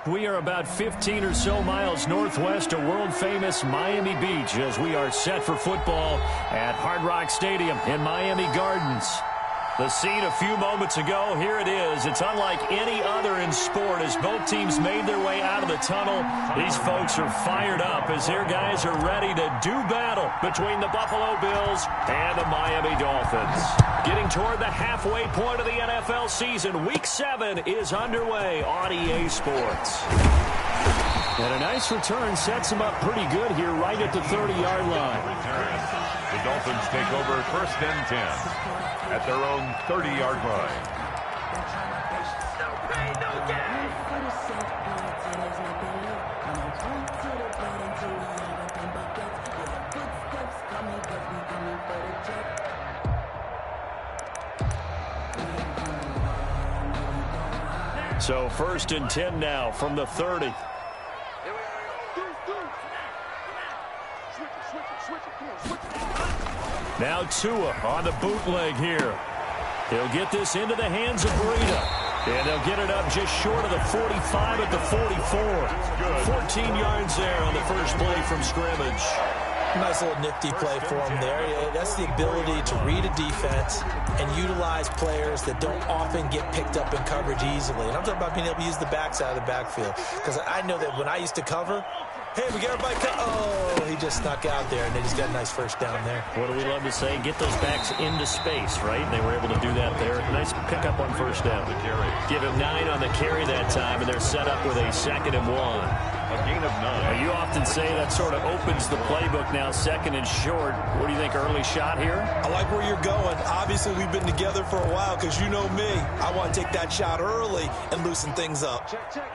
We are about 15 or so miles northwest of world-famous Miami Beach as we are set for football at Hard Rock Stadium in Miami Gardens. The scene a few moments ago, here it is. It's unlike any other in sport as both teams made their way out of the tunnel. These folks are fired up as their guys are ready to do battle between the Buffalo Bills and the Miami Dolphins. Getting toward the halfway point of the NFL season, Week 7 is underway on EA Sports. And a nice return sets them up pretty good here right at the 30-yard line. The Dolphins take over first and 10 at their own 30-yard line. So first and 10 now from the 30. Now Tua on the bootleg here. He'll get this into the hands of Breida. And they'll get it up just short of the 45 at the 44. 14 yards there on the first play from scrimmage. Nice little nifty play for him there. That's the ability to read a defense and utilize players that don't often get picked up in coverage easily. And I'm talking about being able to use the backside of the backfield. Because I know that when I used to cover, hey, we got everybody oh, he just snuck out there, and they just got a nice first down there. What do we love to say? Get those backs into space, right? They were able to do that there. Nice pickup on first down. Give him 9 on the carry that time, and they're set up with a 2nd and 1. A gain of 9. Now, you often say that sort of opens the playbook now, 2nd and short. What do you think, early shot here? I like where you're going. Obviously, we've been together for a while because you know me. I want to take that shot early and loosen things up. Check.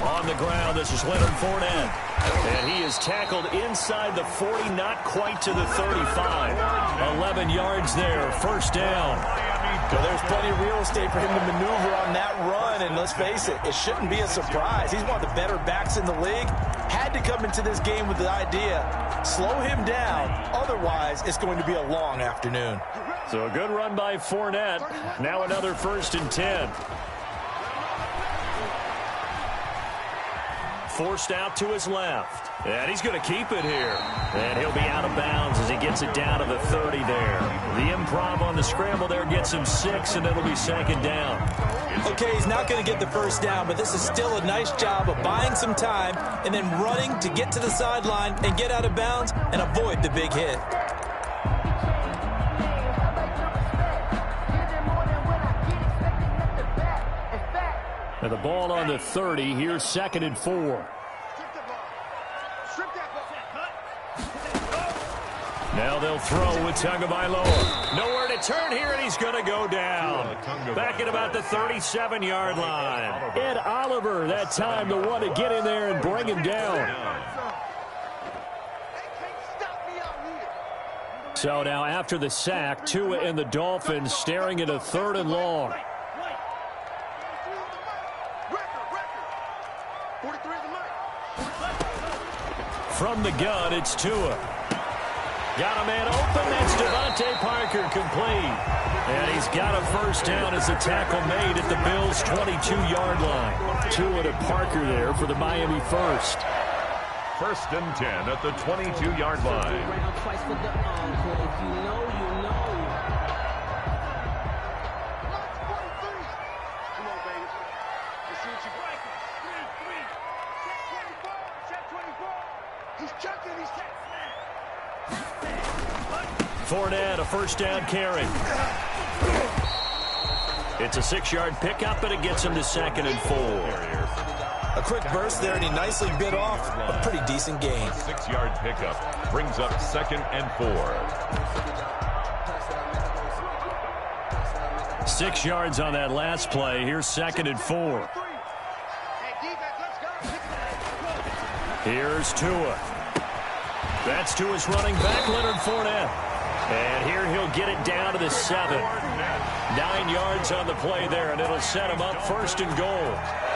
On the ground, this is Leonard Fournette. And he is tackled inside the 40, not quite to the 35. 11 yards there, first down. Well, there's plenty of real estate for him to maneuver on that run, and let's face it, it shouldn't be a surprise. He's one of the better backs in the league. Had to come into this game with the idea, slow him down, otherwise it's going to be a long afternoon. So a good run by Fournette. Now another 1st and 10. Forced out to his left. And he's going to keep it here. And he'll be out of bounds as he gets it down to the 30 there. The improv on the scramble there gets him 6, and it'll be 2nd down. Okay, he's not going to get the first down, but this is still a nice job of buying some time and then running to get to the sideline and get out of bounds and avoid the big hit. And the ball on the 30. Here's 2nd and 4. Now they'll throw with Tagovailoa. Nowhere to turn here, and he's going to go down. Back at about the 37-yard line. Ed Oliver, that time, the one to get in there and bring him down. So now after the sack, Tua and the Dolphins staring at a 3rd and long. From the gun, it's Tua. Got a man open. That's Devontae Parker complete. And he's got a first down as the tackle made at the Bills' 22-yard line. Tua to Parker there for the Miami first. 1st and 10 at the 22-yard line. Fournette, a first down carry. It's a 6-yard pickup, and it gets him to 2nd and 4. A quick burst there, and he nicely bit off a pretty decent gain. 6-yard pickup brings up 2nd and 4. 6 yards on that last play. Here's 2nd and 4. Here's Tua. That's Tua's running back, Leonard Fournette. And here he'll get it down to the 7. 9 yards on the play there, and it'll set him up 1st and goal.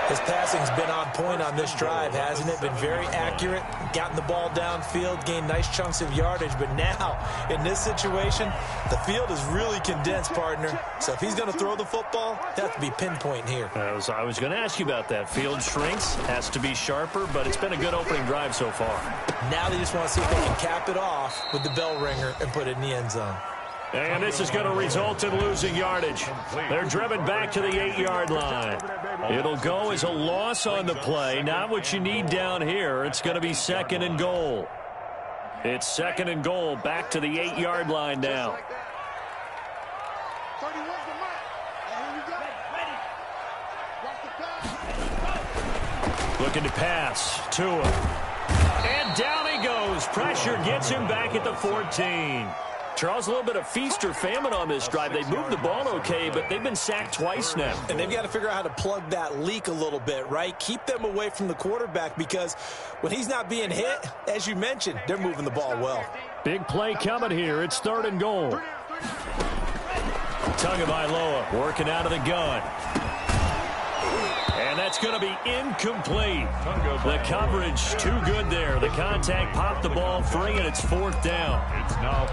His passing's been on point on this drive, hasn't it? Been very accurate, gotten the ball downfield, gained nice chunks of yardage. But now, in this situation, the field is really condensed, partner. So if he's going to throw the football, he'll have to be pinpoint here. I was going to ask you about that. Field shrinks, has to be sharper, but it's been a good opening drive so far. Now they just want to see if they can cap it off with the bell ringer and put it in the end zone. And this is going to result in losing yardage. They're driven back to the 8-yard line. It'll go as a loss on the play. Not what you need down here. It's going to be 2nd and goal. It's 2nd and goal, back to the 8-yard line now. Looking to pass. Tua. And down he goes. Pressure gets him back at the 14. Charles, a little bit of feast or famine on this drive. They moved the ball okay, but they've been sacked twice now. And they've got to figure out how to plug that leak a little bit, right? Keep them away from the quarterback because when he's not being hit, as you mentioned, they're moving the ball well. Big play coming here. It's 3rd and goal. Tagovailoa working out of the gun. And that's going to be incomplete. The coverage too good there. The contact popped the ball free, and it's 4th down.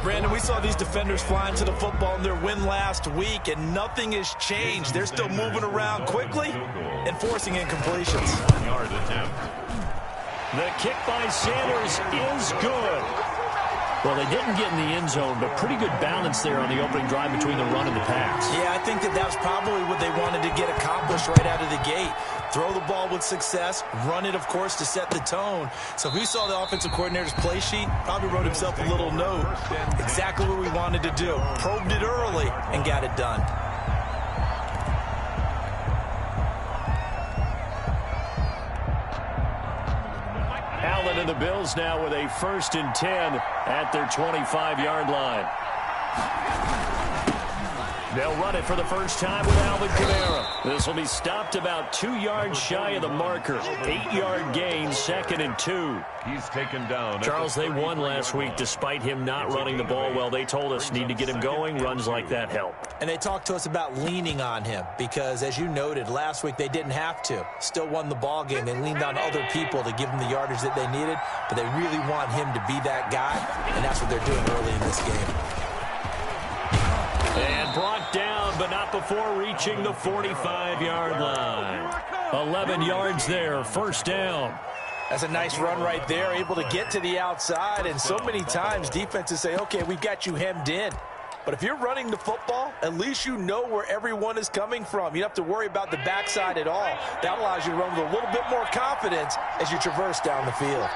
Brandon, we saw these defenders flying to the football in their win last week, and nothing has changed. They're still moving around quickly and forcing incompletions. The kick by Sanders is good. Well, they didn't get in the end zone, but pretty good balance there on the opening drive between the run and the pass. Yeah, I think that was probably what they wanted to get accomplished right out of the gate. Throw the ball with success, run it, of course, to set the tone. So if we saw the offensive coordinator's play sheet, probably wrote himself a little note. Exactly what we wanted to do. Probed it early and got it done. Allen and the Bills now with a 1st and 10 at their 25-yard line. They'll run it for the first time with Alvin Kamara. This will be stopped about 2 yards shy of the marker. 8-yard gain, 2nd and 2. He's taken down. Charles, they won last week despite him not running the ball well. They told us need to get him going. Runs like that help. And they talked to us about leaning on him because, as you noted, last week they didn't have to. Still won the ball game. They leaned on other people to give them the yardage that they needed, but they really want him to be that guy, and that's what they're doing early in this game. And brought down, but not before reaching the 45-yard line. 11 yards there, 1st down. That's a nice run right there, able to get to the outside. And so many times defenses say, okay, we've got you hemmed in. But if you're running the football, at least you know where everyone is coming from. You don't have to worry about the backside at all. That allows you to run with a little bit more confidence as you traverse down the field.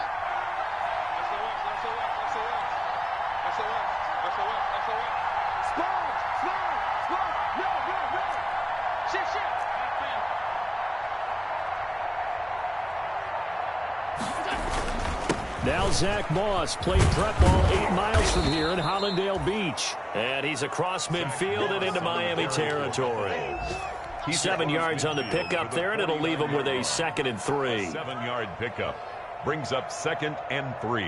Now Zach Moss played prep ball 8 miles from here in Hollandale Beach. And he's across midfield and into Miami territory. 7 yards on the pickup there, and it'll leave him with a 2nd and 3. 7-yard pickup. Brings up 2nd and 3.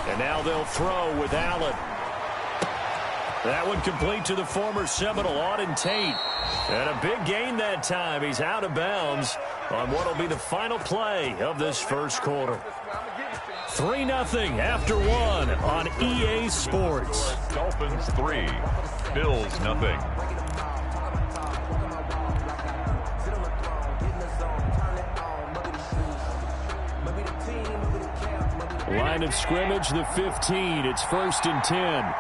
And now they'll throw with Allen. That one complete to the former Seminole, Auden Tate. And a big gain that time. He's out of bounds on what will be the final play of this first quarter. 3-0 after 1 on EA Sports. Dolphins 3, Bills nothing. Line of scrimmage, the 15. It's 1st and 10.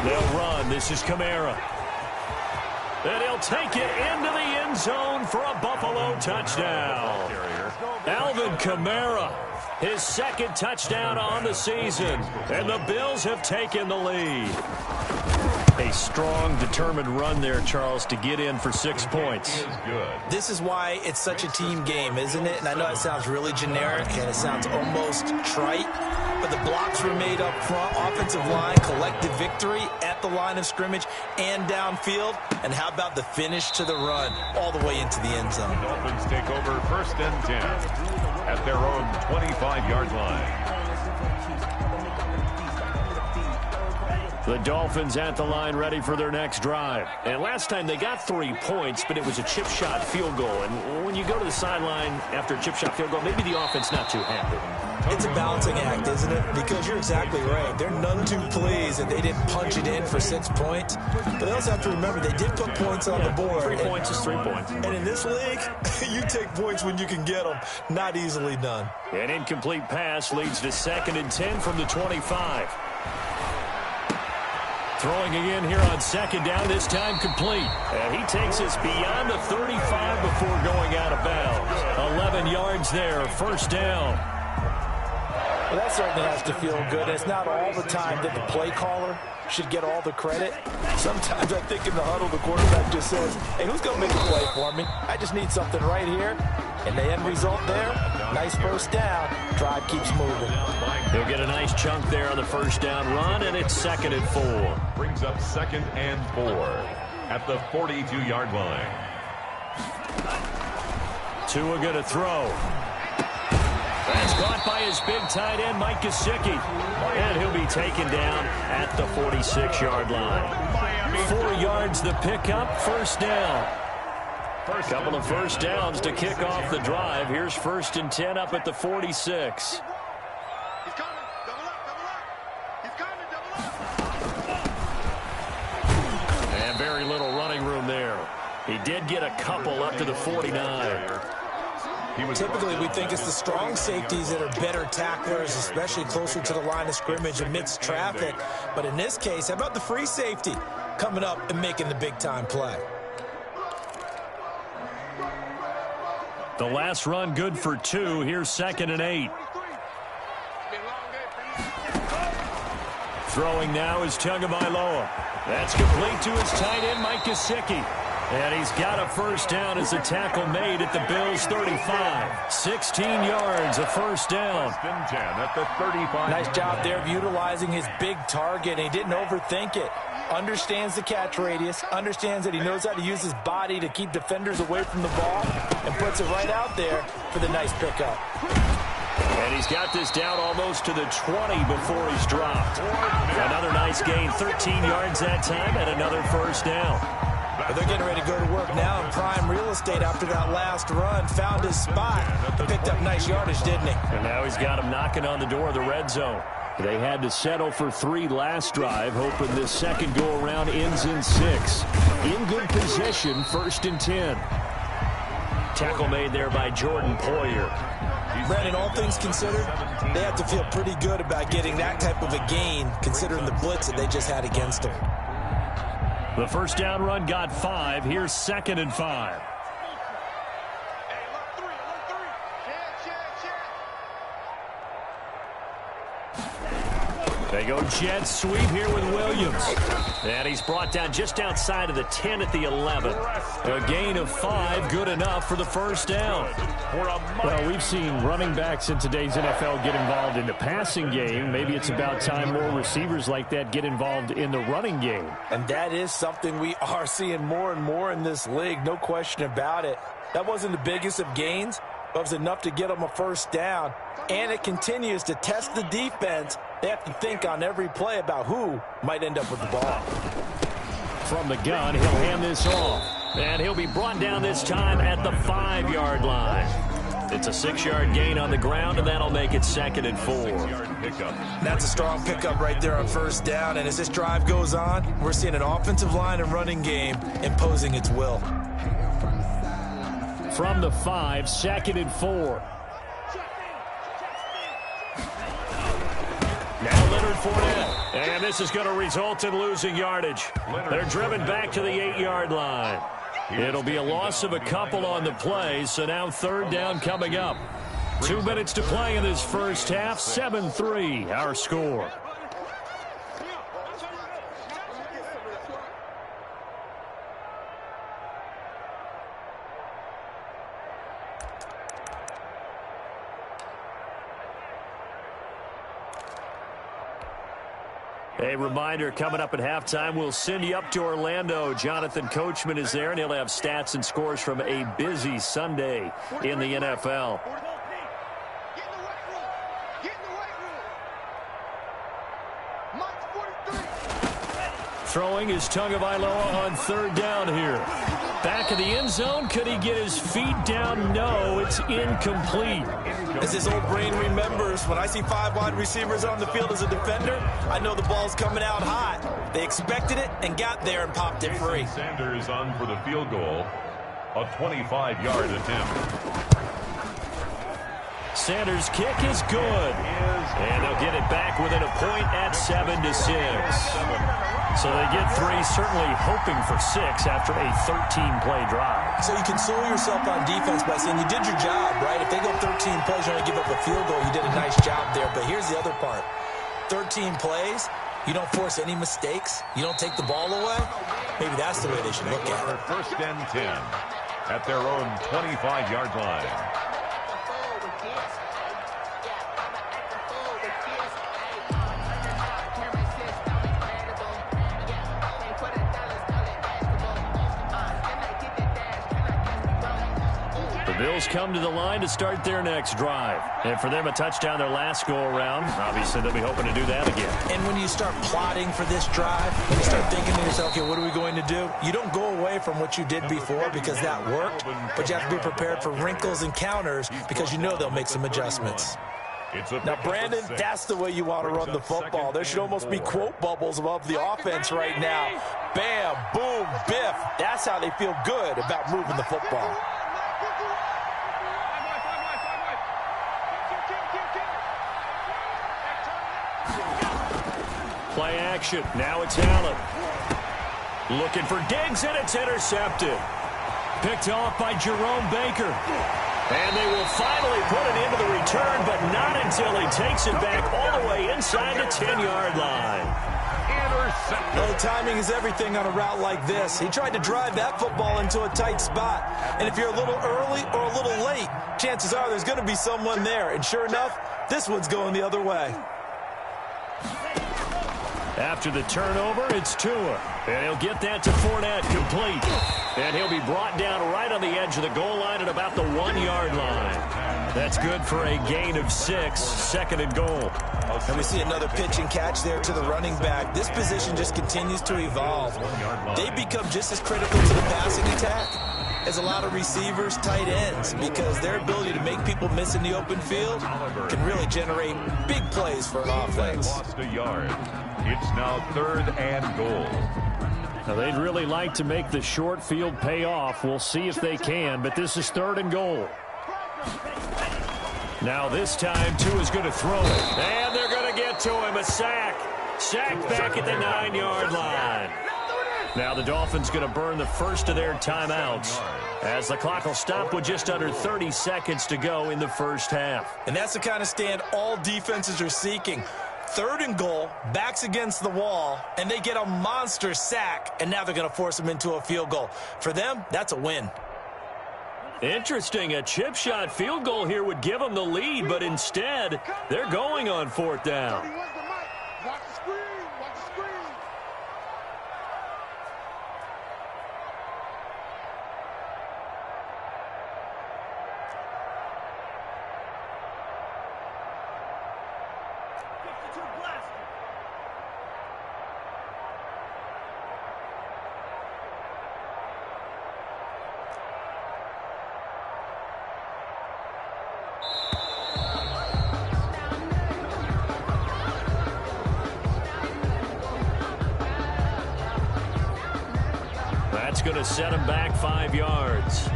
They'll run. This is Kamara. And he'll take it into the end zone for a Buffalo touchdown. Alvin Kamara, his 2nd touchdown on the season. And the Bills have taken the lead. A strong, determined run there, Charles, to get in for 6 points. This is why it's such a team game, isn't it? And I know it sounds really generic and it sounds almost trite, but the blocks were made up front, offensive line, collective victory at the line of scrimmage and downfield. And how about the finish to the run all the way into the end zone? Dolphins take over 1st and 10 at their own 25-yard line. The Dolphins at the line ready for their next drive. And last time they got 3 points, but it was a chip shot field goal. And when you go to the sideline after a chip shot field goal, maybe the offense not too happy. It's a balancing act, isn't it? Because you're exactly right. They're none too pleased that they didn't punch it in for 6 points. But they also have to remember they did put points on the board. 3 points is 3 points. And in this league, you take points when you can get them. Not easily done. An incomplete pass leads to 2nd and 10 from the 25. Throwing again here on 2nd down, this time complete. And he takes us beyond the 35 before going out of bounds. 11 yards there, 1st down. Well, that certainly has to feel good. It's not all the time that the play caller should get all the credit. Sometimes I think in the huddle, the quarterback just says, hey, who's going to make a play for me? I just need something right here. And the end result there, nice 1st down. Drive keeps moving. He'll get a nice chunk there on the 1st down run, and it's 2nd and 4. Brings up 2nd and 4 at the 42-yard line. Tua going to throw. That's caught by his big tight end, Mike Gesicki. And he'll be taken down at the 46-yard line. 4 yards the pickup, 1st down. Couple of 1st downs to kick off the drive. Here's 1st and 10 up at the 46. And very little running room there. He did get a couple up to the 49. Typically, we think it's the strong safeties that are better tacklers, especially closer to the line of scrimmage amidst traffic. But in this case, how about the free safety coming up and making the big-time play? The last run good for 2. Here's 2nd and 8. Throwing now is Tagovailoa. That's complete to his tight end, Mike Gesicki. And he's got a 1st down as a tackle made at the Bills' 35. 16 yards, a 1st down. 10 at the 35. Nice job there of utilizing his big target. He didn't overthink it. Understands the catch radius, understands that he knows how to use his body to keep defenders away from the ball, and puts it right out there for the nice pickup. And he's got this down almost to the 20 before he's dropped. Another nice gain, 13 yards that time, and another 1st down. But they're getting ready to go to work now in prime real estate after that last run. Found his spot. Picked up nice yardage, didn't he? And now he's got him knocking on the door of the red zone. They had to settle for 3 last drive, hoping this second go-around ends in 6. In good position, 1st and 10. Tackle made there by Jordan Poyer. Brandon, all things considered, they have to feel pretty good about getting that type of a gain, considering the blitz that they just had against them. The 1st down run got 5. Here's 2nd and 5. They go jet sweep here with Williams. And he's brought down just outside of the 10 at the 11. A gain of 5, good enough for the 1st down. Well, we've seen running backs in today's NFL get involved in the passing game. Maybe it's about time more receivers like that get involved in the running game. And that is something we are seeing more and more in this league, no question about it. That wasn't the biggest of gains, but it was enough to get them a 1st down. And it continues to test the defense. They have to think on every play about who might end up with the ball. From the gun, he'll hand this off. And he'll be brought down this time at the 5-yard line. It's a 6-yard gain on the ground, and that'll make it 2nd and 4. That's a strong pickup right there on 1st down. And as this drive goes on, we're seeing an offensive line and running game imposing its will. From the 5, 2nd and 4. Now Leonard Fournette. And this is going to result in losing yardage. They're driven back to the 8-yard line. It'll be a loss of a couple on the play, so now 3rd down coming up. 2 minutes to play in this first half. 7-3, our score. A reminder, coming up at halftime, we'll send you up to Orlando. Jonathan Coachman is there, and he'll have stats and scores from a busy Sunday in the NFL. Throwing is Tagovailoa on third down here. Back in the end zone. Could he get his feet down? No, it's incomplete. As his old brain remembers, when I see 5 wide receivers on the field as a defender, I know the ball's coming out hot. They expected it and got there and popped it free. Sanders on for the field goal. A 25-yard attempt. Sanders' kick is good. And they'll get it back within a point at 7-6. So they get 3, certainly hoping for 6 after a 13-play drive. So you console yourself on defense by saying you did your job, right? If they go 13 plays, you only give up a field goal, you did a nice job there. But here's the other part. 13 plays, you don't force any mistakes, you don't take the ball away. Maybe that's the way they should look at it. First and 10 at their own 25-yard line. Bills come to the line to start their next drive. And for them, a touchdown their last go-around. Obviously, they'll be hoping to do that again. And when you start plotting for this drive, when you start thinking to yourself, okay, what are we going to do? You don't go away from what you did before because that worked, but you have to be prepared for wrinkles and counters because you know they'll make some adjustments. Now, Brandon, that's the way you want to run the football. There should almost be quote bubbles above the offense right now. Bam, boom, biff. That's how they feel good about moving the football. Play action. Now it's Allen. Looking for Diggs, and it's intercepted. Picked off by Jerome Baker. And they will finally put it into the return, but not until he takes it back all the way inside the 10-yard line. No, timing is everything on a route like this. He tried to drive that football into a tight spot. And if you're a little early or a little late, chances are there's going to be someone there. And sure enough, this one's going the other way. After the turnover, it's Tua. And he'll get that to Fournette, complete. And he'll be brought down right on the edge of the goal line at about the 1-yard line. That's good for a gain of 6, second and goal. And we see another pitch and catch there to the running back. This position just continues to evolve. They become just as critical to the passing attack as a lot of receivers, tight ends, because their ability to make people miss in the open field can really generate big plays for an offense. Lost a yard. It's now 3rd and goal. Now, they'd really like to make the short field pay off. We'll see if they can, but this is 3rd and goal. Now this time, Tua's going to throw it. And they're going to get to him. A sack. Sack back at the 9-yard line. Now the Dolphins going to burn the first of their timeouts as the clock will stop with just under 30 seconds to go in the first half. And that's the kind of stand all defenses are seeking. 3rd and goal, backs against the wall, and they get a monster sack, and now they're going to force them into a field goal. For them, that's a win. Interesting. A chip shot field goal here would give them the lead, but instead, they're going on 4th down. That's going to set him back 5 yards.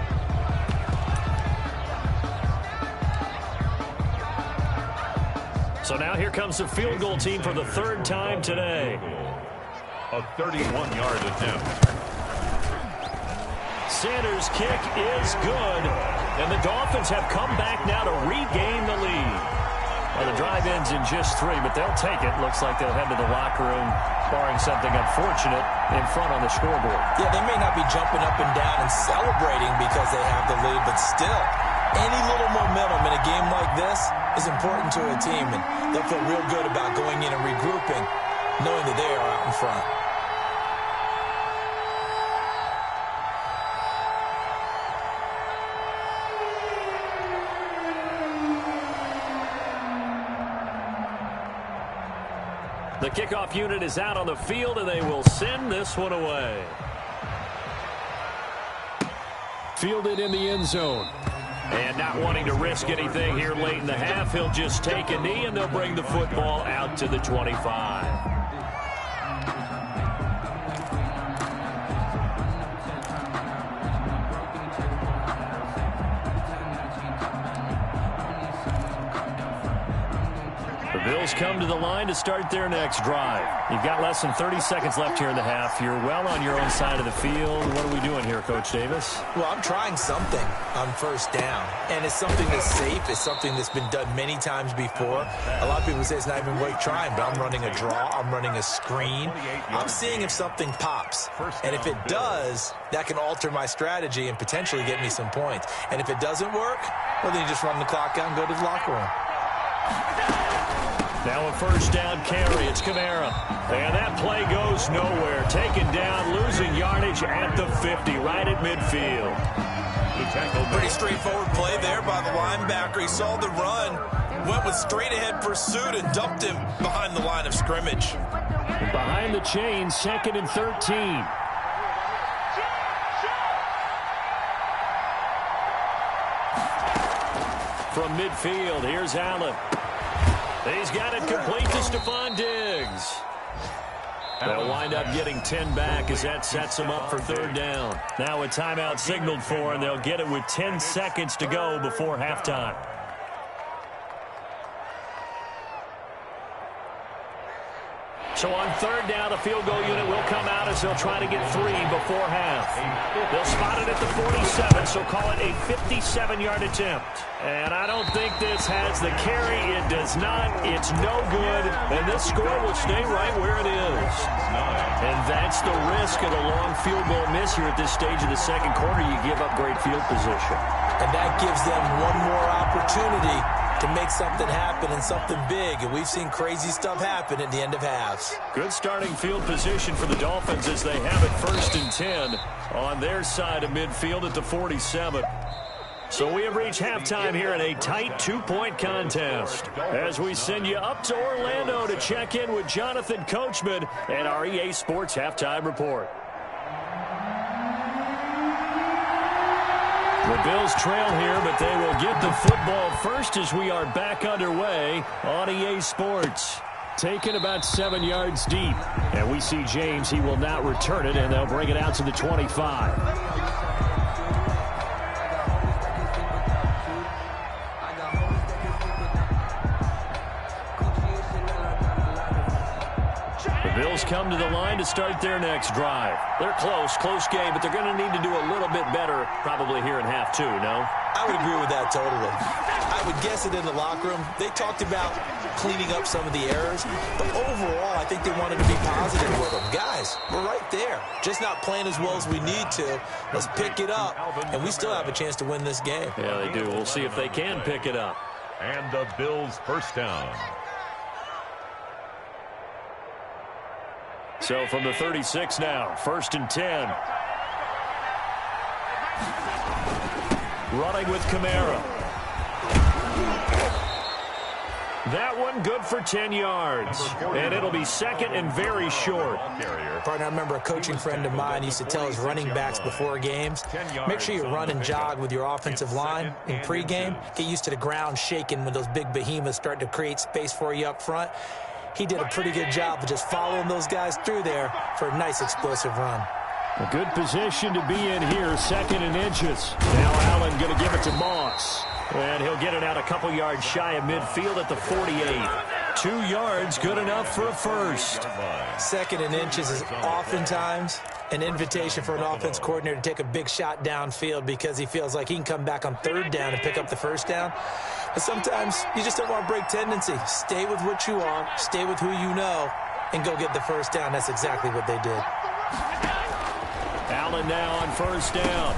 So now here comes the field goal team for the 3rd time today. A 31-yard attempt. Sanders' kick is good. And the Dolphins have come back now to regain the lead. Well, the drive ends in just 3, but they'll take it. Looks like they'll head to the locker room, barring something unfortunate, in front on the scoreboard. Yeah, they may not be jumping up and down and celebrating because they have the lead, but still, any little momentum in a game like this is important to a team, and they'll feel real good about going in and regrouping knowing that they are out in front. The kickoff unit is out on the field, and they will send this one away. Fielded in the end zone. And not wanting to risk anything here late in the half, he'll just take a knee, and they'll bring the football out to the 25. The Bills come to the line to start their next drive. You've got less than 30 seconds left here in the half. You're well on your own side of the field. What are we doing here, Coach Davis? Well, I'm trying something on first down, and it's something that's safe. It's something that's been done many times before. A lot of people say it's not even worth trying, but I'm running a draw. I'm running a screen. I'm seeing if something pops, and if it does, that can alter my strategy and potentially get me some points. And if it doesn't work, well, then you just run the clock out and go to the locker room. Now a first down carry. It's Kamara. And that play goes nowhere. Taken down, losing yardage at the 50, right at midfield. Pretty straightforward play there by the linebacker. He saw the run, went with straight-ahead pursuit, and dumped him behind the line of scrimmage. And behind the chain, 2nd and 13. From midfield, here's Allen. He's got it complete to Stephon Diggs. They'll wind up getting 10 back as that sets them up for third down. Now a timeout signaled for, and they'll get it with 10 seconds to go before halftime. So on third down, the field goal unit will come out as they'll try to get 3 before half. They'll spot it at the 47, so call it a 57-yard attempt. And I don't think this has the carry. It does not. It's no good. And this score will stay right where it is. And that's the risk of a long field goal miss here at this stage of the second quarter. You give up great field position. And that gives them one more opportunity to make something happen and something big. And we've seen crazy stuff happen at the end of halves. Good starting field position for the Dolphins as they have it 1st and 10 on their side of midfield at the 47. So we have reached halftime here in a tight 2-point contest as we send you up to Orlando to check in with Jonathan Coachman and our EA Sports Halftime Report. The Bills trail here, but they will get the football first as we are back underway on EA Sports. Taken about 7 yards deep. And we see James. He will not return it, and they'll bring it out to the 25. Bills come to the line to start their next drive. They're close game, but they're going to need to do a little bit better probably here in half 2, no? I would agree with that totally. I would guess it in the locker room. They talked about cleaning up some of the errors, but overall, I think they wanted to be positive with them. Guys, we're right there. Just not playing as well as we need to. Let's pick it up, and we still have a chance to win this game. Yeah, they do. We'll see if they can pick it up. And the Bills' first down. So from the 36 now, 1st and 10. Running with Kamara. That one good for 10 yards. And it'll be 2nd and very short. Partner, I remember a coaching friend of mine used to tell his running backs before games, make sure you run and jog with your offensive line in pregame. Get used to the ground shaking when those big behemoths start to create space for you up front. He did a pretty good job of just following those guys through there for a nice explosive run. A good position to be in here, 2nd and inches. Now Allen going to give it to Moss. And he'll get it out a couple yards shy of midfield at the 48. 2 yards, good enough for a first. 2nd and inches is oftentimes an invitation for an offense coordinator to take a big shot downfield because he feels like he can come back on 3rd down and pick up the first down. But sometimes you just don't want to break tendency. Stay with what you are, stay with who you know, and go get the first down. That's exactly what they did. Allen now on 1st down.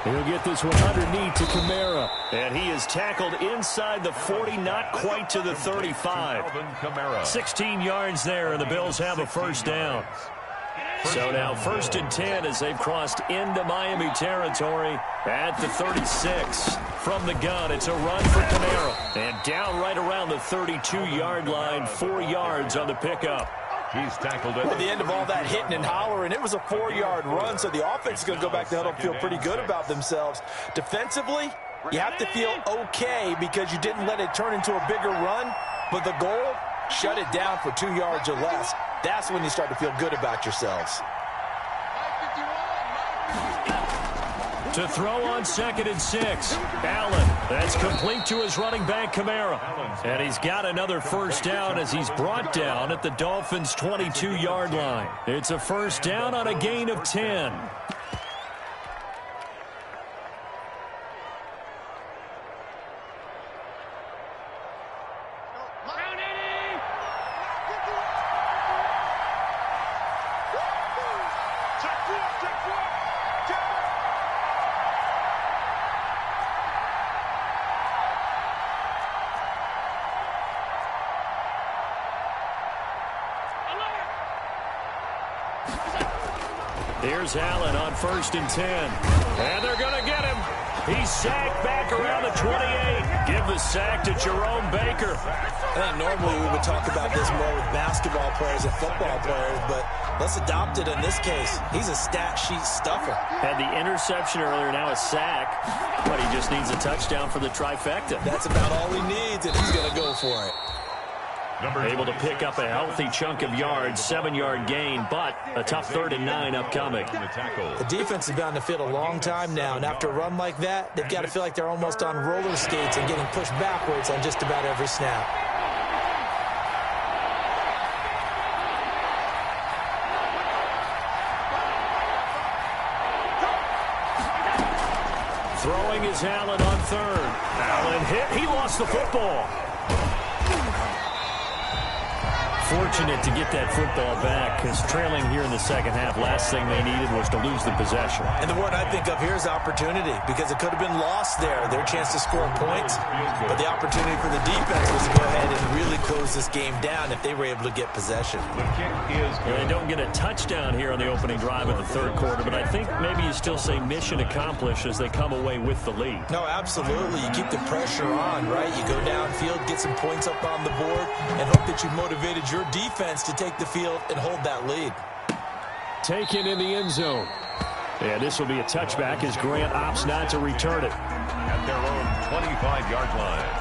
He'll get this one underneath to Kamara. And he is tackled inside the 40, not quite to the 35. 16 yards there, and the Bills have a first down. So now 1st and 10 as they've crossed into Miami territory at the 36. From the gun, it's a run for Kamara. And down right around the 32-yard line, 4 yards on the pickup. He's tackled At the end of all that hitting and hollering, it was a 4-yard run, so the offense is going to go back to huddle and feel pretty good about themselves. Defensively, you have to feel okay because you didn't let it turn into a bigger run, but the goal, shut it down for 2 yards or less. That's when you start to feel good about yourselves. To throw on 2nd and 6. Allen, that's complete to his running back, Kamara. And he's got another first down as he's brought down at the Dolphins' 22-yard line. It's a first down on a gain of 10. Here's Allen on 1st and 10. And they're going to get him. He's sacked back around the 28. Give the sack to Jerome Baker. I think normally we would talk about this more with basketball players and football players, but let's adopt it in this case. He's a stat sheet stuffer. Had the interception earlier, now a sack, but he just needs a touchdown for the trifecta. That's about all he needs, and he's going to go for it. Able to pick up a healthy chunk of yards, 7-yard gain, but a tough 3rd and 9 upcoming. The defense has been on the field a long time now, and after a run like that, they've got to feel like they're almost on roller skates and getting pushed backwards on just about every snap. Throwing is Allen on 3rd. Allen hit. He lost the football. Fortunate to get that football back because trailing here in the second half, last thing they needed was to lose the possession. And the word I think of here is opportunity because it could have been lost there. Their chance to score points, but the opportunity for the defense was to go ahead and really close this game down if they were able to get possession. The kick is good. They don't get a touchdown here on the opening drive of the 3rd quarter, but I think maybe you still say mission accomplished as they come away with the lead. No, absolutely. You keep the pressure on, right? You go downfield, get some points up on the board, and hope that you motivated your defense to take the field and hold that lead. Taken in the end zone. And this will be a touchback as Grant opts not to return it. At their own 25-yard line.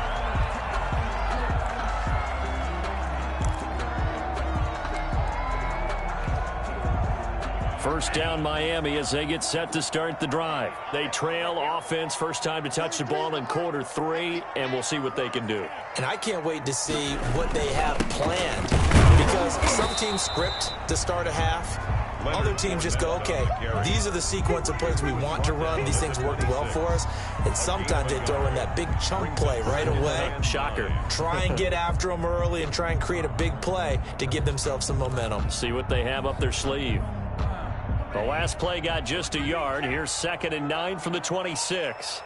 First down Miami as they get set to start the drive. They trail offense, first time to touch the ball in quarter 3, and we'll see what they can do. And I can't wait to see what they have planned because some teams script to start a half. Other teams just go, okay, these are the sequence of plays we want to run. These things worked well for us. And sometimes they throw in that big chunk play right away. Shocker. Try and get after them early and try and create a big play to give themselves some momentum. See what they have up their sleeve. The last play got just a yard. Here's 2nd and 9 from the 26.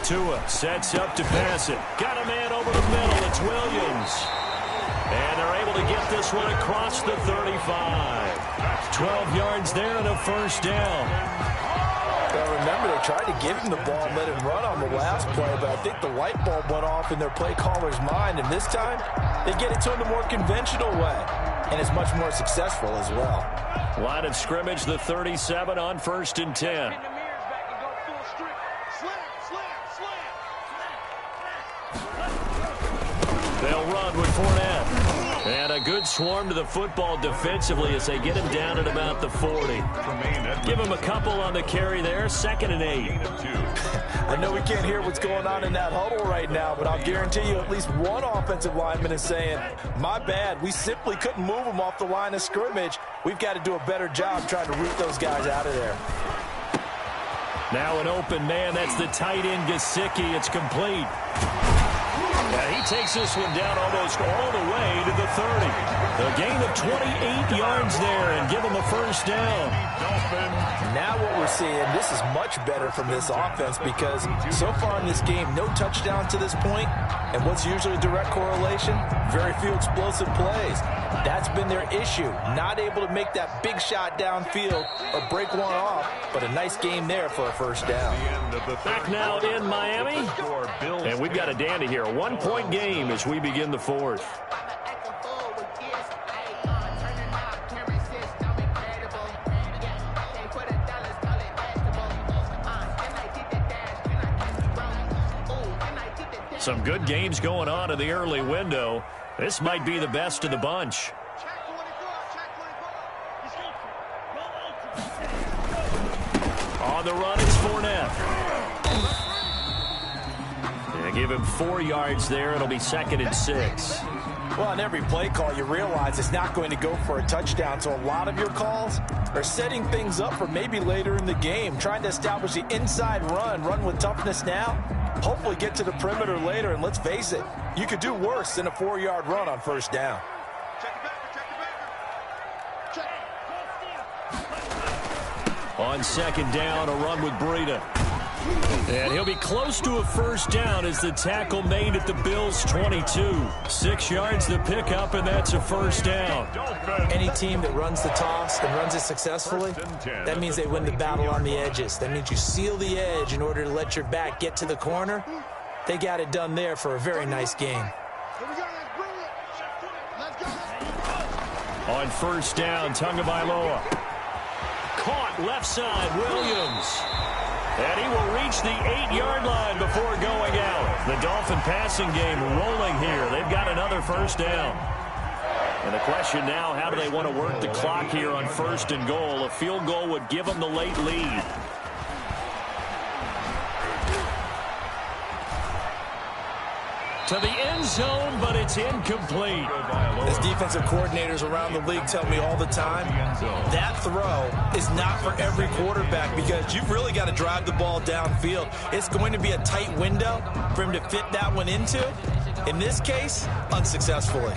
Tua sets up to pass it. Got a man over the middle. It's Williams. And they're able to get this one across the 35. 12 yards there and a first down. Now remember, they tried to give him the ball and let him run on the last play, but I think the light bulb went off in their play caller's mind, and this time they get it to him the more conventional way, and it's much more successful as well. Line of scrimmage, the 37 on 1st and 10. They'll run with Fournette. And a good swarm to the football defensively as they get him down at about the 40. Give him a couple on the carry there. 2nd and 8. I know we can't hear what's going on in that huddle right now, but I'll guarantee you at least one offensive lineman is saying, my bad, we simply couldn't move them off the line of scrimmage. We've got to do a better job trying to root those guys out of there. Now an open man. That's the tight end, Gesicki. It's complete. Yeah, he takes this one down almost all the way to the 30. A gain of 28 yards there and give them a first down. Now what we're seeing, this is much better from this offense because so far in this game, no touchdown to this point. And what's usually a direct correlation? Very few explosive plays. That's been their issue. Not able to make that big shot downfield or break one off, but a nice game there for a first down. Back now in Miami. And we've got a dandy here. A one-point game as we begin the fourth. Some good games going on in the early window. This might be the best of the bunch. On the run, it's Fournette. And give him 4 yards there. It'll be 2nd and 6. Well, on every play call, you realize it's not going to go for a touchdown. So a lot of your calls are setting things up for maybe later in the game, trying to establish the inside run with toughness now. Hopefully get to the perimeter later, and let's face it, you could do worse than a 4-yard run on first down. On 2nd down, a run with Breida. And he'll be close to a first down as the tackle made at the Bills' 22. 6 yards to pick up, and that's a first down. Any team that runs the toss and runs it successfully, that means they win the battle on the edges. That means you seal the edge in order to let your back get to the corner. They got it done there for a very nice game. On first down, Tagovailoa. Caught left side, Williams. And he will reach the 8-yard line before going out. The Dolphin passing game rolling here. They've got another first down. And the question now, how do they want to work the clock here on 1st and goal? A field goal would give them the late lead. To the end zone, but it's incomplete. As defensive coordinators around the league tell me all the time, that throw is not for every quarterback because you've really got to drive the ball downfield. It's going to be a tight window for him to fit that one into. In this case, unsuccessfully.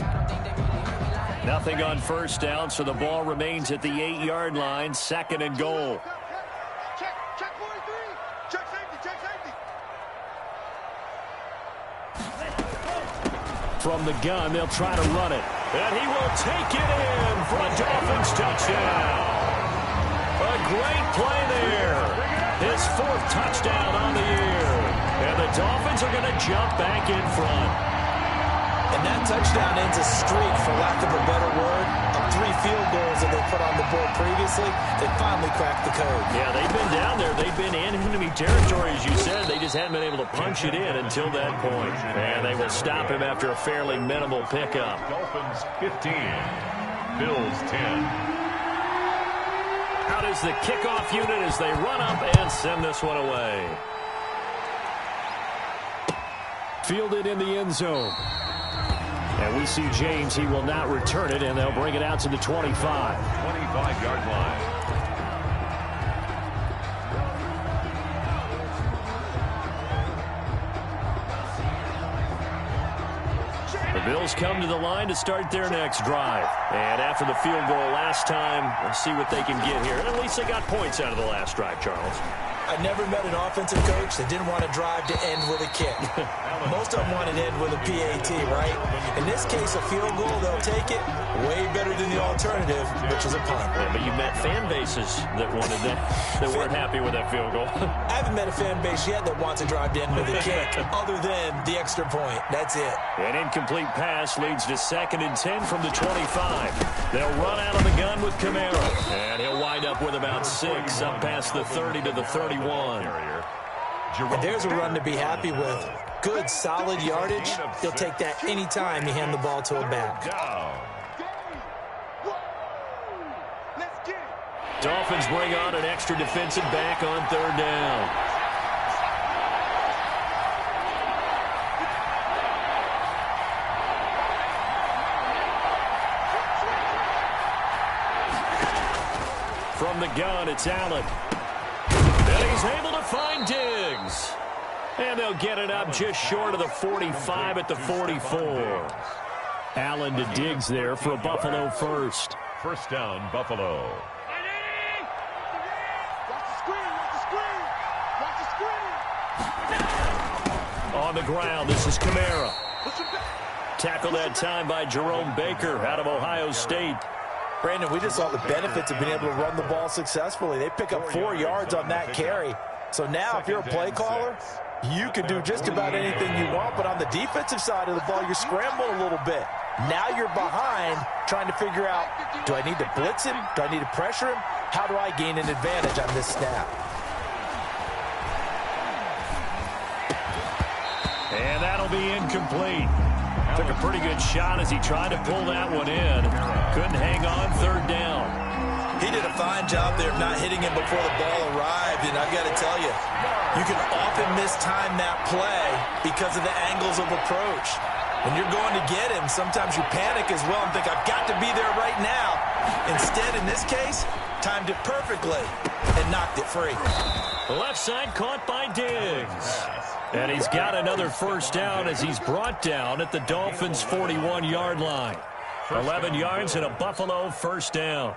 Nothing on first down, so the ball remains at the 8-yard line, 2nd and goal. Check 43. Check safety. From the gun, they'll try to run it. And he will take it in for a Dolphins touchdown. A great play there. His 4th touchdown on the year. And the Dolphins are going to jump back in front. And that touchdown ends a streak, for lack of a better word, of 3 field goals that they put on the board previously. They finally cracked the code. Yeah, they've been down there. They've been in enemy territory, as you said. They just haven't been able to punch it in until that point. And they will stop him after a fairly minimal pickup. Dolphins 15, Bills 10. Out is the kickoff unit as they run up and send this one away. Fielded in the end zone. And we see James, he will not return it, and they'll bring it out to the 25. 25-yard line. The Bills come to the line to start their next drive. And after the field goal last time, we'll see what they can get here. And at least they got points out of the last drive, Charles. I never met an offensive coach that didn't want to drive to end with a kick. Most of them want to end with a PAT, right? In this case, a field goal, they'll take it. Way better than the alternative, which is a punt. Yeah, but you met fan bases that wanted that weren't happy with that field goal. I haven't met a fan base yet that wants to drive to end with a kick, other than the extra point. That's it. An incomplete pass leads to 2nd and 10 from the 25. They'll run out of the gun with Kamara. And he'll wind up with about 6 up past the 30 to the 31. And there's a run to be happy with. Good, solid yardage. He'll take that anytime you hand the ball to a back. Dolphins bring on an extra defensive back on 3rd down. From the gun, it's Allen. And he's able to find Diggs. And they'll get it up just short of the 45 at the 44. Allen to Diggs there for a Buffalo first. First down, Buffalo. On the ground, this is Kamara. Tackled that time by Jerome Baker out of Ohio State. Brandon, we just saw the benefits of being able to run the ball successfully. They pick up 4 yards on that carry. So now if you're a play caller, you can do just about anything you want. But on the defensive side of the ball, you're scrambling a little bit. Now you're behind trying to figure out, do I need to blitz him? Do I need to pressure him? How do I gain an advantage on this snap? And that'll be incomplete. Took a pretty good shot as he tried to pull that one in. Couldn't hang on, third down. He did a fine job there of not hitting him before the ball arrived. And I've got to tell you, you can often mistime that play because of the angles of approach. When you're going to get him, sometimes you panic as well and think, I've got to be there right now. Instead, in this case, timed it perfectly and knocked it free. Left side caught by Diggs. And he's got another first down as he's brought down at the Dolphins' 41-yard line. 11 yards and a Buffalo first down.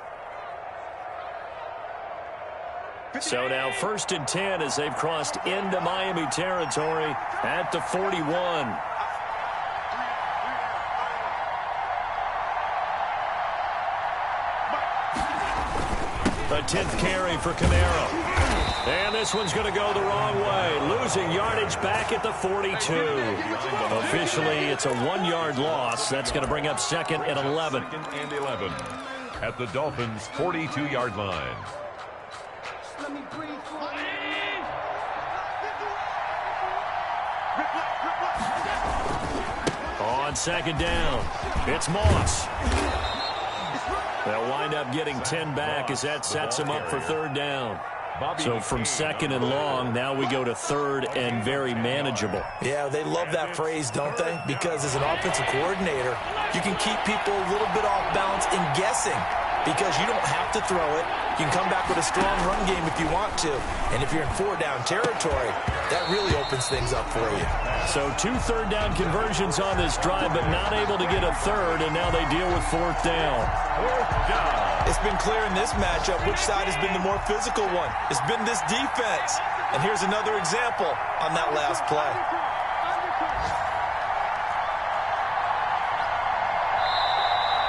So now 1st and 10 as they've crossed into Miami territory at the 41. A 10th carry for Kamara. And this one's going to go the wrong way. Losing yardage back at the 42. Officially, it's a 1-yard loss. That's going to bring up 2nd and 11. 2nd and 11 at the Dolphins' 42-yard line. On 2nd down, it's Moss. They'll wind up getting 10 back as that sets them up for 3rd down. So from 2nd and long, now we go to 3rd and very manageable. Yeah, they love that phrase, don't they? Because as an offensive coordinator, you can keep people a little bit off balance in guessing because you don't have to throw it. You can come back with a strong run game if you want to. And if you're in 4-down territory, that really opens things up for you. So 2 third-down conversions on this drive, but not able to get a third, and now they deal with 4th down. 4th down. It's been clear in this matchup which side has been the more physical one. It's been this defense. And here's another example on that last play.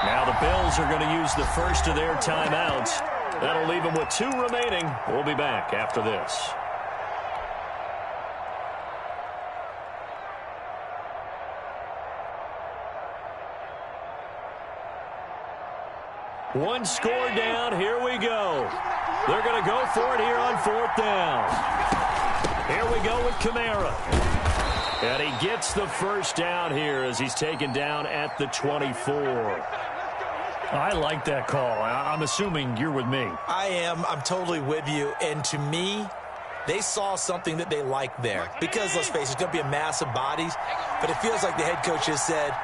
Now the Bills are going to use the first of their timeouts. That'll leave them with 2 remaining. We'll be back after this. One score down. Here we go. They're going to go for it here on 4th down. Here we go with Kamara. And he gets the first down here as he's taken down at the 24. I like that call. I'm assuming you're with me. I am. I'm totally with you. And to me, they saw something that they liked there. Because, let's face it, it's going to be a mass of bodies. But it feels like the head coach has said,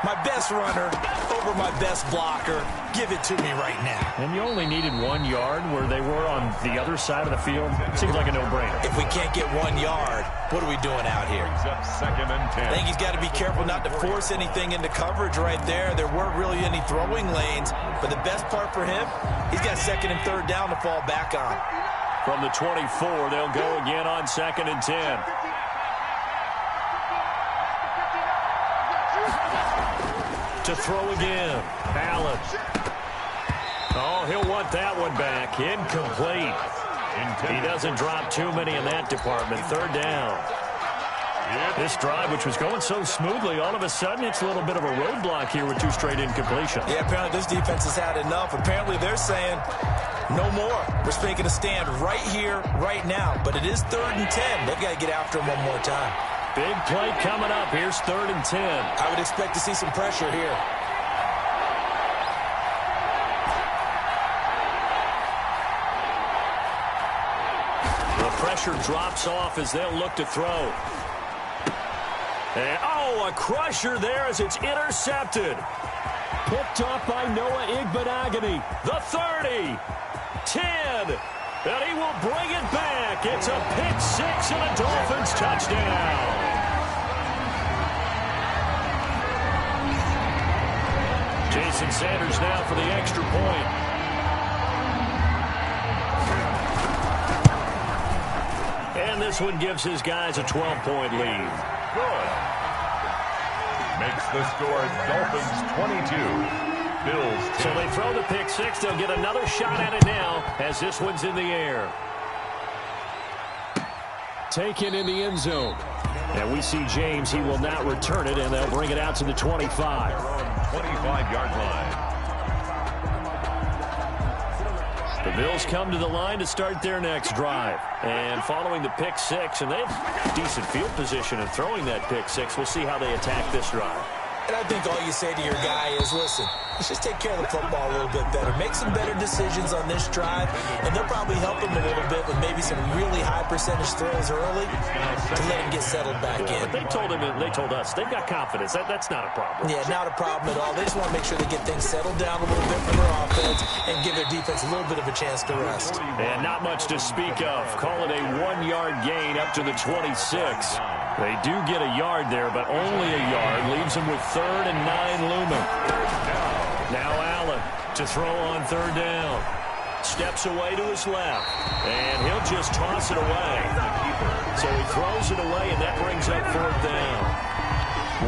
my best runner over my best blocker. Give it to me right now. And you only needed 1 yard where they were on the other side of the field. Seems like a no-brainer. If we can't get 1 yard, what are we doing out here? Brings up 2nd and 10. I think he's got to be careful not to force anything into coverage right there. There weren't really any throwing lanes. But the best part for him, he's got 2nd and 3rd down to fall back on. From the 24, they'll go again on 2nd and 10. To throw again. Allen. Oh, he'll want that one back. Incomplete. He doesn't drop too many in that department. 3rd down. This drive, which was going so smoothly, all of a sudden it's a little bit of a roadblock here with 2 straight incompletions. Yeah, apparently this defense has had enough. Apparently they're saying, no more. We're making a stand right here, right now. But it is 3rd and 10. They've got to get after him one more time. Big play coming up. Here's 3rd and 10. I would expect to see some pressure here. The pressure drops off as they'll look to throw. And, a crusher there as it's intercepted. Picked off by Noah Igbenogany. The 30, 10, And he will bring it back. It's a pick six and a Dolphins touchdown. Jason Sanders now for the extra point. And this one gives his guys a 12-point lead. Good. Makes the score Dolphins 22. Bills 10. So they throw the pick six. They'll get another shot at it now as this one's in the air. Taken in the end zone. And we see James. He will not return it, and they'll bring it out to the 25. 25-yard line. The Bills come to the line to start their next drive. And following the pick six, and they have decent field position in throwing that pick six. We'll see how they attack this drive. And I think all you say to your guy is, listen, let's just take care of the football a little bit better. Make some better decisions on this drive, and they'll probably help him a little bit with maybe some really high percentage throws early to let him get settled back in. But they told us they've got confidence. That's not a problem. Yeah, not a problem at all. They just want to make sure they get things settled down a little bit for their offense and give their defense a little bit of a chance to rest. And not much to speak of. Call it a 1-yard gain up to the 26. They do get a yard there, but only a yard. Leaves them with 3rd and 9 looming. Now Allen to throw on 3rd down. Steps away to his left. And he'll just toss it away. So he throws it away, and that brings up 4th down.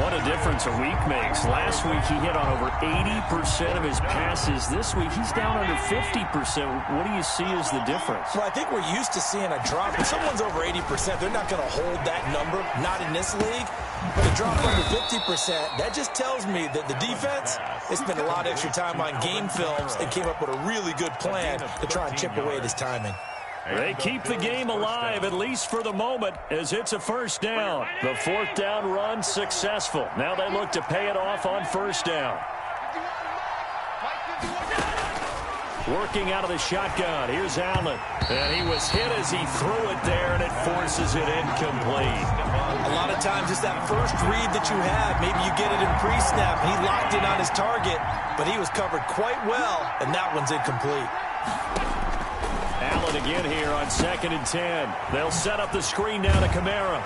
What a difference a week makes. Last week he hit on over 80% of his passes. This week he's down under 50%. What do you see as the difference? Well, I think we're used to seeing a drop. If someone's over 80%, they're not going to hold that number, not in this league. But a drop under 50%, that just tells me that the defense has spent a lot of extra time on game films and came up with a really good plan to try and chip away at his timing. They keep the game alive, at least for the moment, as it's a 1st down. The 4th down run successful. Now they look to pay it off on 1st down. Working out of the shotgun. Here's Allen. And he was hit as he threw it there, and it forces it incomplete. A lot of times it's that first read that you have. Maybe you get it in pre-snap, and he locked in on his target, but he was covered quite well, and that one's incomplete. Allen again here on 2nd and 10. They'll set up the screen now to Kamara.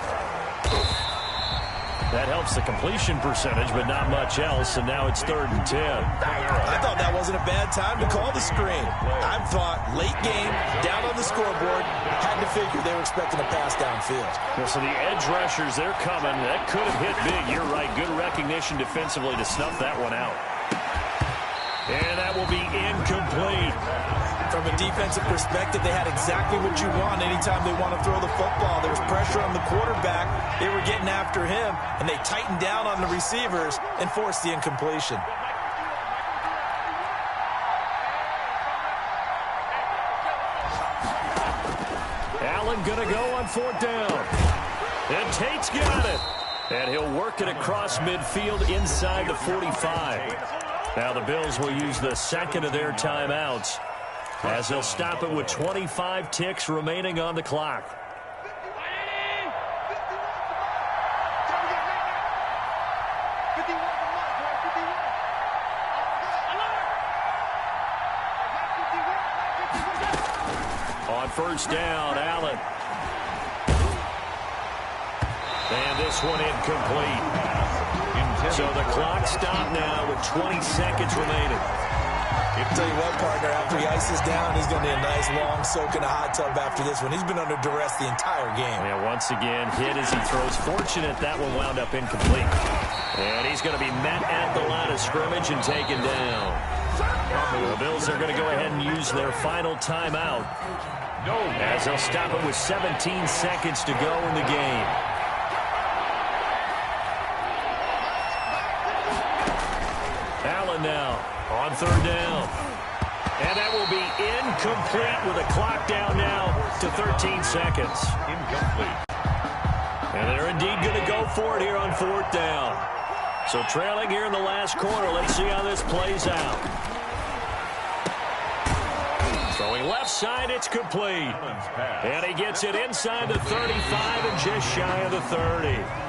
That helps the completion percentage, but not much else, and now it's 3rd and 10. I thought that wasn't a bad time to call the screen. I thought late game, down on the scoreboard, had to figure they were expecting a pass downfield. Well, so the edge rushers, they're coming. That could have hit big. You're right. Good recognition defensively to snuff that one out. And that will be incomplete. From a defensive perspective, they had exactly what you want anytime they want to throw the football. There was pressure on the quarterback. They were getting after him, and they tightened down on the receivers and forced the incompletion. Allen going to go on 4th down. And Tate's got it. And he'll work it across midfield inside the 45. Now the Bills will use the 2nd of their timeouts, as they'll stop it with 25 ticks remaining on the clock. On 1st down, Allen. And this one incomplete. So the clock stopped now with 20 seconds remaining. I'll tell you what, partner, after he ices down, he's going to need a nice long soak in a hot tub after this one. He's been under duress the entire game. Yeah, once again, hit as he throws. Fortunate that one wound up incomplete. And he's going to be met at the line of scrimmage and taken down. The Bills are going to go ahead and use their final timeout, as they'll stop it with 17 seconds to go in the game. Allen now on 3rd down. And that will be incomplete with a clock down now to 13 seconds. Incomplete. And they're indeed going to go for it here on 4th down. So trailing here in the last quarter. Let's see how this plays out. Throwing left side, it's complete. And he gets it inside the 35 and just shy of the 30.